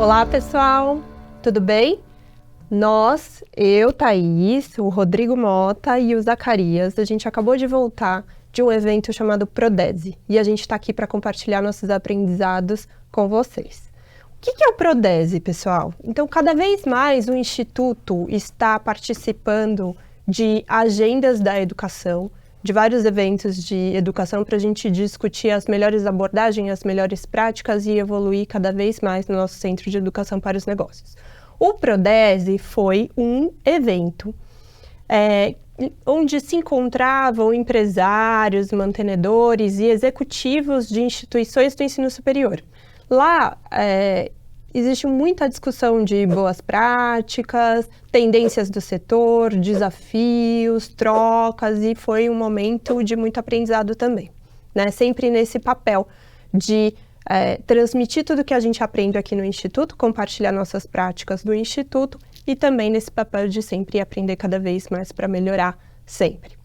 Olá, pessoal! Tudo bem? Nós, eu, Thaís, o Rodrigo Mota e o Zacarias, a gente acabou de voltar de um evento chamado Prodese e a gente está aqui para compartilhar nossos aprendizados com vocês. O que é o Prodese, pessoal? Então, cada vez mais o Instituto está participando de agendas da educação, de vários eventos de educação para a gente discutir as melhores abordagens, as melhores práticas e evoluir cada vez mais no nosso Centro de Educação para os Negócios. O Prodese foi um evento onde se encontravam empresários, mantenedores e executivos de instituições do ensino superior. Lá existe muita discussão de boas práticas, tendências do setor, desafios, trocas, e foi um momento de muito aprendizado também, né? Sempre nesse papel de transmitir tudo que a gente aprende aqui no Instituto, compartilhar nossas práticas do Instituto e também nesse papel de sempre aprender cada vez mais para melhorar sempre.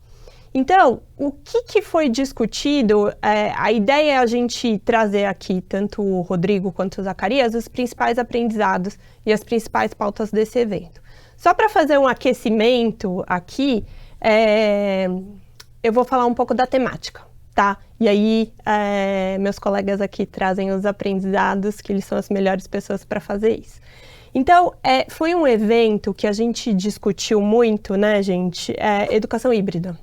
Então, o que foi discutido? A ideia é a gente trazer aqui, tanto o Rodrigo quanto o Zacarias, os principais aprendizados e as principais pautas desse evento. Só para fazer um aquecimento aqui, eu vou falar um pouco da temática, tá? E aí, meus colegas aqui trazem os aprendizados, que eles são as melhores pessoas para fazer isso. Então, foi um evento que a gente discutiu muito, né, gente? Educação híbrida.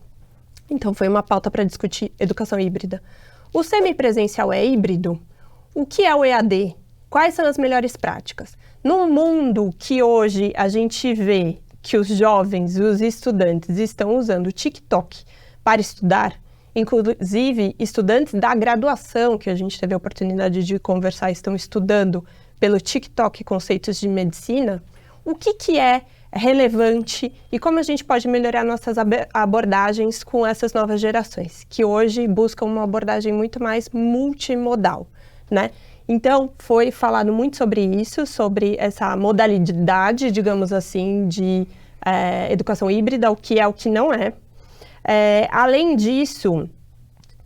Então, foi uma pauta para discutir educação híbrida. O semipresencial é híbrido? O que é o EAD? Quais são as melhores práticas? Num mundo que hoje a gente vê que os jovens, os estudantes, estão usando o TikTok para estudar, inclusive estudantes da graduação, que a gente teve a oportunidade de conversar, estão estudando pelo TikTok conceitos de medicina, o que é relevante e como a gente pode melhorar nossas abordagens com essas novas gerações, que hoje buscam uma abordagem muito mais multimodal, né? Então, foi falado muito sobre isso, sobre essa modalidade, digamos assim, de educação híbrida, o que é, o que não é. Além disso,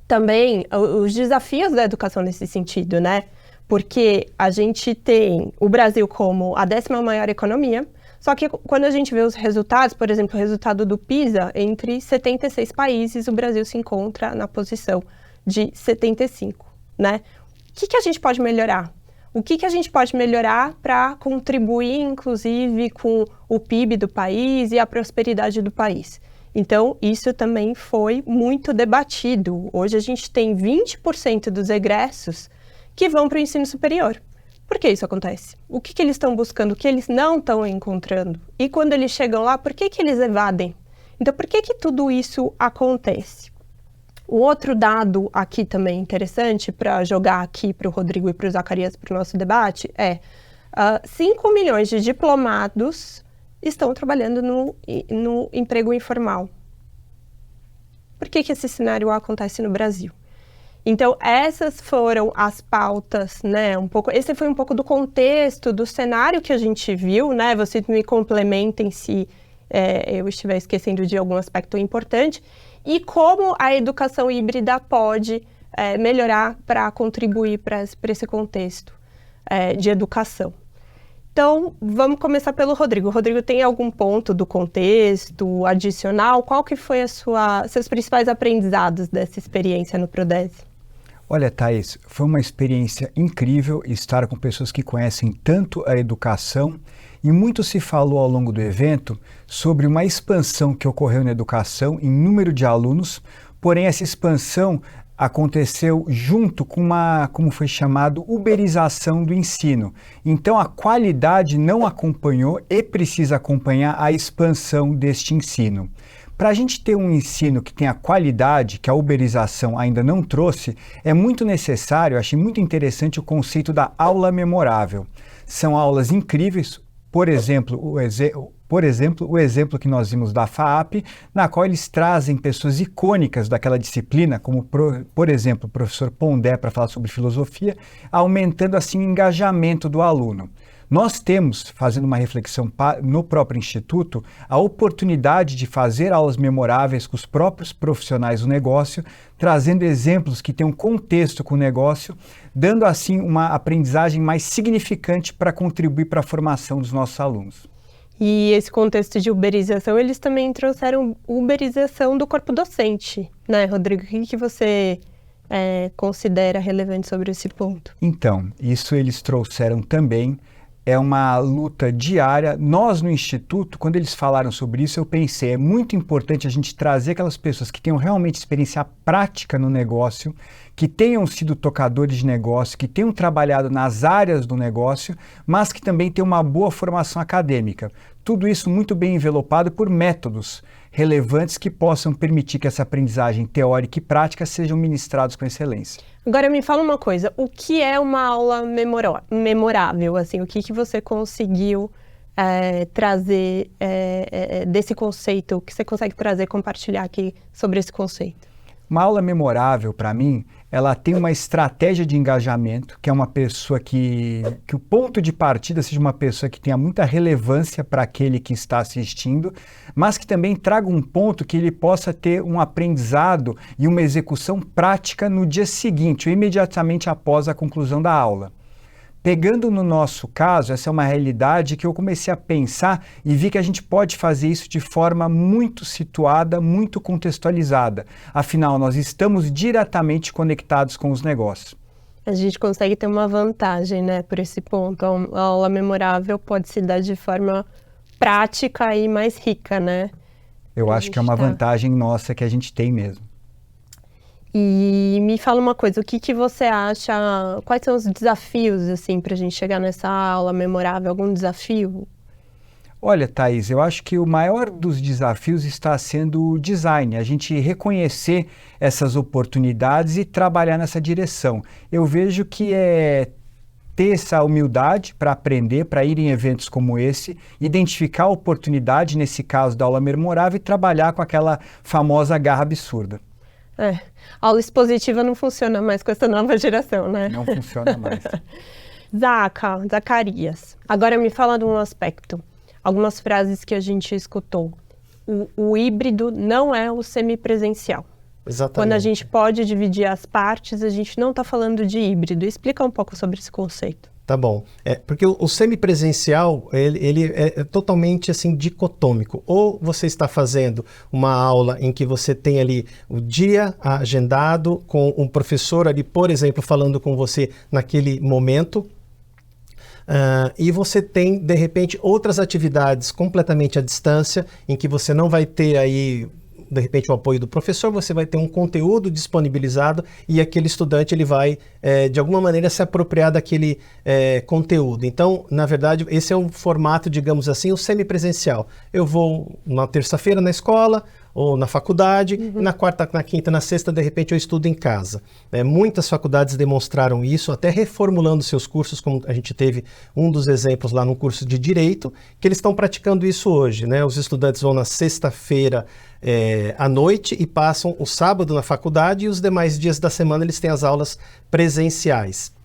também os desafios da educação nesse sentido, né? Porque a gente tem o Brasil como a 10ª maior economia, só que quando a gente vê os resultados, por exemplo, o resultado do PISA, entre 76 países, o Brasil se encontra na posição de 75, né? O que a gente pode melhorar? O que a gente pode melhorar para contribuir, inclusive, com o PIB do país e a prosperidade do país? Então, isso também foi muito debatido. Hoje a gente tem 20% dos egressos que vão para o ensino superior. Por que isso acontece? O que eles estão buscando? O que eles não estão encontrando? E quando eles chegam lá, por que eles evadem? Então, por que tudo isso acontece? O outro dado aqui também interessante para jogar aqui para o Rodrigo e para o Zacarias para o nosso debate 5 milhões de diplomados estão trabalhando no emprego informal. Por que esse cenário acontece no Brasil? Então, essas foram as pautas, né? Esse foi um pouco do contexto, do cenário que a gente viu, né? Vocês me complementem se eu estiver esquecendo de algum aspecto importante. E como a educação híbrida pode melhorar para contribuir para esse contexto de educação. Então, vamos começar pelo Rodrigo. Rodrigo, tem algum ponto do contexto adicional? Qual que foi seus principais aprendizados dessa experiência no Prodese? Olha, Thaís, foi uma experiência incrível estar com pessoas que conhecem tanto a educação e muito se falou ao longo do evento sobre uma expansão que ocorreu na educação em número de alunos, porém essa expansão aconteceu junto com como foi chamado, uberização do ensino. Então a qualidade não acompanhou e precisa acompanhar a expansão deste ensino. Para a gente ter um ensino que tenha qualidade, que a uberização ainda não trouxe, é muito necessário, achei muito interessante o conceito da aula memorável. São aulas incríveis, por exemplo, o exemplo que nós vimos da FAAP, na qual eles trazem pessoas icônicas daquela disciplina, como, por exemplo, o professor Pondé, para falar sobre filosofia, aumentando assim o engajamento do aluno. Nós temos, fazendo uma reflexão no próprio Instituto, a oportunidade de fazer aulas memoráveis com os próprios profissionais do negócio, trazendo exemplos que têm um contexto com o negócio, dando assim uma aprendizagem mais significante para contribuir para a formação dos nossos alunos. E esse contexto de uberização, eles também trouxeram uberização do corpo docente, né, Rodrigo? O que você considera relevante sobre esse ponto? Então, isso eles trouxeram também. É uma luta diária. Nós, no Instituto, quando eles falaram sobre isso, eu pensei, é muito importante a gente trazer aquelas pessoas que tenham realmente experiência prática no negócio, que tenham sido tocadores de negócio, que tenham trabalhado nas áreas do negócio, mas que também tenham uma boa formação acadêmica. Tudo isso muito bem envelopado por métodos relevantes que possam permitir que essa aprendizagem teórica e prática sejam ministrados com excelência. Agora me fala uma coisa, o que é uma aula memorável? Assim, o que você conseguiu trazer desse conceito? O que você consegue trazer, compartilhar aqui sobre esse conceito? Uma aula memorável, para mim, ela tem uma estratégia de engajamento, que é uma pessoa que o ponto de partida seja uma pessoa que tenha muita relevância para aquele que está assistindo, mas que também traga um ponto que ele possa ter um aprendizado e uma execução prática no dia seguinte, ou imediatamente após a conclusão da aula. Pegando no nosso caso, essa é uma realidade que eu comecei a pensar e vi que a gente pode fazer isso de forma muito situada, muito contextualizada. Afinal, nós estamos diretamente conectados com os negócios. A gente consegue ter uma vantagem, né, por esse ponto. A aula memorável pode se dar de forma prática e mais rica, né? Eu acho que é uma vantagem nossa que a gente tem mesmo. E me fala uma coisa, o que você acha, quais são os desafios, assim, para a gente chegar nessa aula memorável? Algum desafio? Olha, Thaís, eu acho que o maior dos desafios está sendo o design, a gente reconhecer essas oportunidades e trabalhar nessa direção. Eu vejo que ter essa humildade para aprender, para ir em eventos como esse, identificar a oportunidade, nesse caso da aula memorável, e trabalhar com aquela famosa garra absurda. A aula expositiva não funciona mais com essa nova geração, né? Não funciona mais. Zacarias, agora me fala de um aspecto. Algumas frases que a gente escutou. O híbrido não é o semipresencial. Exatamente. Quando a gente pode dividir as partes, a gente não está falando de híbrido. Explica um pouco sobre esse conceito. Tá bom. Porque o semipresencial, ele é totalmente assim dicotômico. Ou você está fazendo uma aula em que você tem ali o dia agendado com um professor ali, por exemplo, falando com você naquele momento, e você tem, de repente, outras atividades completamente à distância, em que você não vai ter aí, de repente, o apoio do professor, você vai ter um conteúdo disponibilizado e aquele estudante ele vai, de alguma maneira, se apropriar daquele conteúdo. Então, na verdade, esse é um formato, digamos assim, o semipresencial. Eu vou na terça-feira na escola ou na faculdade, e na quarta, na quinta, na sexta, de repente, eu estudo em casa. Muitas faculdades demonstraram isso, até reformulando seus cursos, como a gente teve um dos exemplos lá no curso de Direito, que eles estão praticando isso hoje, né? Os estudantes vão na sexta-feira à noite e passam o sábado na faculdade e os demais dias da semana eles têm as aulas presenciais.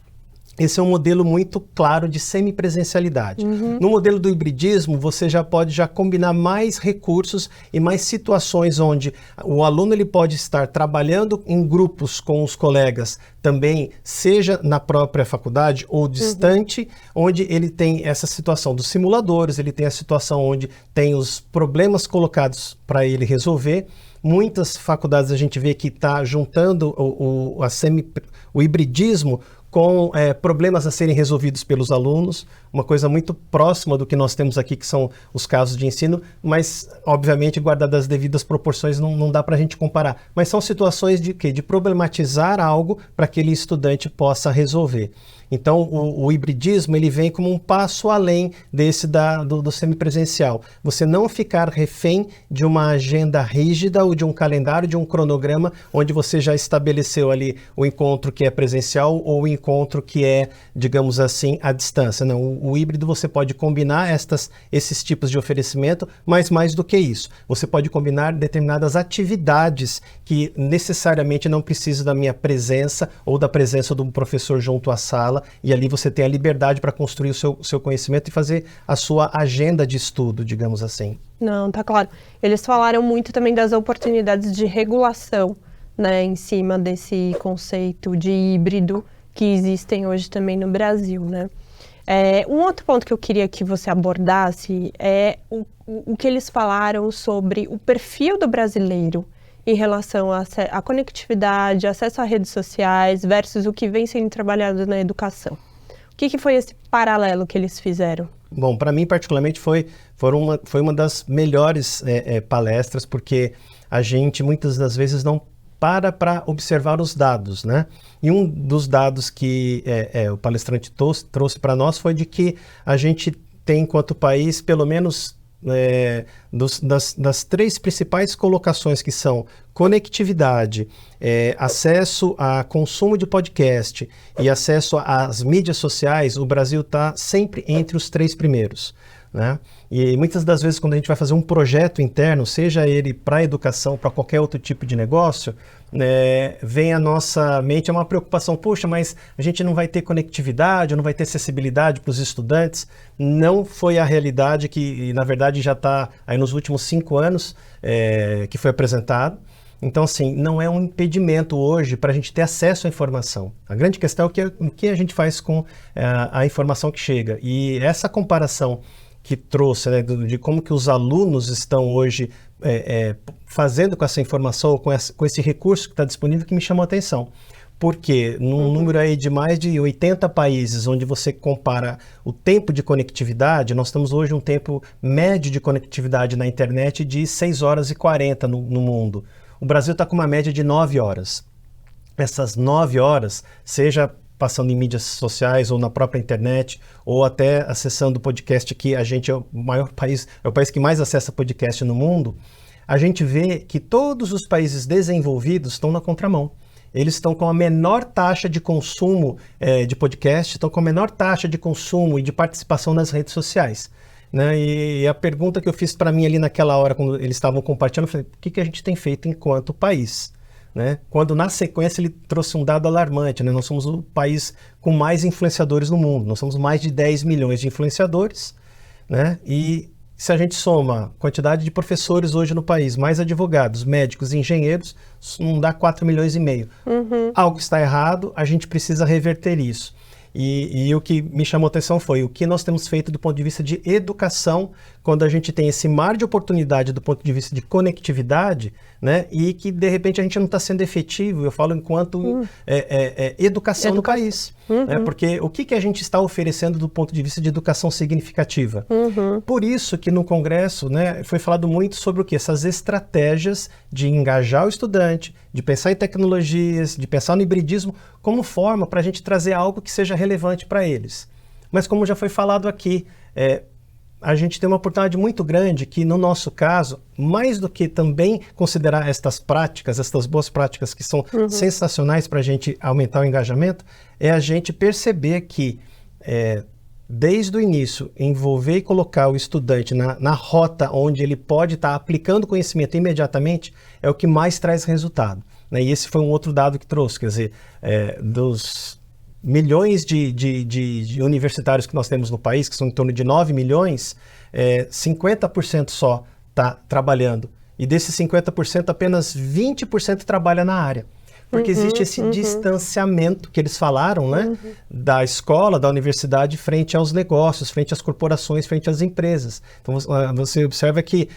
Esse é um modelo muito claro de semipresencialidade. No modelo do hibridismo, você já pode combinar mais recursos e mais situações onde o aluno ele pode estar trabalhando em grupos com os colegas também, seja na própria faculdade ou distante, onde ele tem essa situação dos simuladores, ele tem a situação onde tem os problemas colocados para ele resolver. Muitas faculdades a gente vê que está juntando o hibridismo com problemas a serem resolvidos pelos alunos, uma coisa muito próxima do que nós temos aqui, que são os casos de ensino, mas, obviamente, guardadas as devidas proporções, não dá para a gente comparar. Mas são situações de quê? De problematizar algo para que aquele estudante possa resolver. Então, o hibridismo ele vem como um passo além desse do semipresencial. Você não ficar refém de uma agenda rígida ou de um calendário, de um cronograma, onde você já estabeleceu ali o encontro que é presencial ou o encontro que é, digamos assim, à distância. Não, o híbrido você pode combinar esses tipos de oferecimento, mas mais do que isso, você pode combinar determinadas atividades que necessariamente não precisam da minha presença ou da presença de um professor junto à sala, sala e ali você tem a liberdade para construir o seu conhecimento e fazer a sua agenda de estudo, digamos assim. Não, tá claro. Eles falaram muito também das oportunidades de regulação, né, em cima desse conceito de híbrido que existem hoje também no Brasil, né? Um outro ponto que eu queria que você abordasse é o que eles falaram sobre o perfil do brasileiro em relação à conectividade, acesso a redes sociais versus o que vem sendo trabalhado na educação. O que foi esse paralelo que eles fizeram? Bom, para mim particularmente foi uma das melhores palestras, porque a gente muitas das vezes não para observar os dados, né? E um dos dados que o palestrante trouxe para nós foi de que a gente tem, enquanto país, pelo menos das 3 principais colocações, que são conectividade, acesso a consumo de podcast e acesso às mídias sociais, o Brasil está sempre entre os 3 primeiros. Né? E muitas das vezes, quando a gente vai fazer um projeto interno, seja ele para educação, para qualquer outro tipo de negócio, vem à nossa mente uma preocupação: puxa, mas a gente não vai ter conectividade, não vai ter acessibilidade para os estudantes. Não foi a realidade que, na verdade, já está aí nos últimos 5 anos que foi apresentado. Então, assim, não é um impedimento hoje para a gente ter acesso à informação. A grande questão é o que a gente faz com a informação que chega. E essa comparação que trouxe, né, de como que os alunos estão hoje fazendo com essa informação, com esse recurso que está disponível, que me chamou a atenção. Porque num número aí de mais de 80 países, onde você compara o tempo de conectividade, nós temos hoje um tempo médio de conectividade na internet de 6 horas e 40 no mundo. O Brasil está com uma média de 9 horas. Essas 9 horas, seja passando em mídias sociais ou na própria internet, ou até acessando o podcast, que a gente é o país que mais acessa podcast no mundo, a gente vê que todos os países desenvolvidos estão na contramão. Eles estão com a menor taxa de consumo de podcast, estão com a menor taxa de consumo e de participação nas redes sociais. Né? E a pergunta que eu fiz para mim ali naquela hora, quando eles estavam compartilhando, eu falei: o que a gente tem feito enquanto país? Né? Quando na sequência ele trouxe um dado alarmante, né? Nós somos o país com mais influenciadores no mundo, nós somos mais de 10 milhões de influenciadores, né? E se a gente soma a quantidade de professores hoje no país, mais advogados, médicos e engenheiros, não dá 4 milhões e meio. Algo está errado, a gente precisa reverter isso. E o que me chamou a atenção foi o que nós temos feito do ponto de vista de educação, quando a gente tem esse mar de oportunidade do ponto de vista de conectividade, né, e que de repente a gente não está sendo efetivo, eu falo enquanto educação no país. Né, porque o que a gente está oferecendo do ponto de vista de educação significativa? Por isso que no Congresso, né, foi falado muito sobre o que? Essas estratégias de engajar o estudante, de pensar em tecnologias, de pensar no hibridismo como forma para a gente trazer algo que seja relevante para eles. Mas como já foi falado aqui, a gente tem uma oportunidade muito grande que, no nosso caso, mais do que também considerar estas práticas, estas boas práticas que são sensacionais para a gente aumentar o engajamento, é a gente perceber que, desde o início, envolver e colocar o estudante na rota onde ele pode estar aplicando conhecimento imediatamente é o que mais traz resultado. Né? E esse foi um outro dado que trouxe, quer dizer, dos milhões de universitários que nós temos no país, que são em torno de 9 milhões, 50% só está trabalhando. E desses 50%, apenas 20% trabalha na área. Porque existe esse distanciamento que eles falaram, né, da escola, da universidade, frente aos negócios, frente às corporações, frente às empresas. Então, você observa que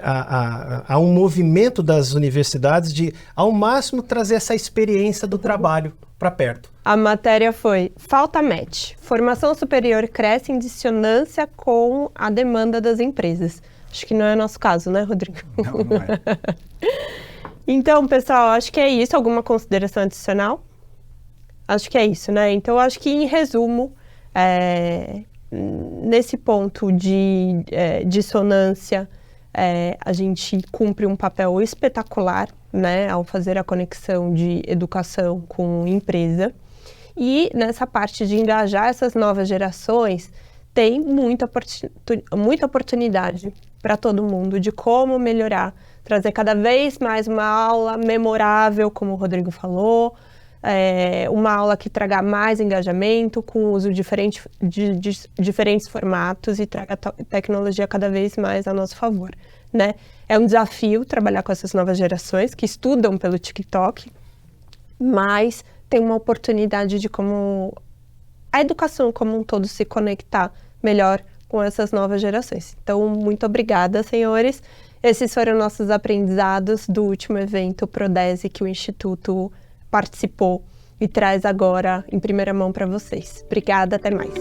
há um movimento das universidades de, ao máximo, trazer essa experiência do trabalho para perto. A matéria foi: falta match. Formação superior cresce em dissonância com a demanda das empresas. Acho que não é o nosso caso, né, Rodrigo? Não é. Então, pessoal, acho que é isso. Alguma consideração adicional? Acho que é isso, né? Então, acho que, em resumo, nesse ponto de dissonância, a gente cumpre um papel espetacular, né, ao fazer a conexão de educação com empresa. E nessa parte de engajar essas novas gerações, tem muita oportunidade para todo mundo de como melhorar, trazer cada vez mais uma aula memorável, como o Rodrigo falou, uma aula que traga mais engajamento, com o uso de diferentes formatos e traga tecnologia cada vez mais a nosso favor, né? É um desafio trabalhar com essas novas gerações que estudam pelo TikTok, mas tem uma oportunidade de como a educação como um todo se conectar melhor com essas novas gerações. Então, muito obrigada, senhores. Esses foram nossos aprendizados do último evento Prodese que o Instituto participou e traz agora em primeira mão para vocês. Obrigada, até mais.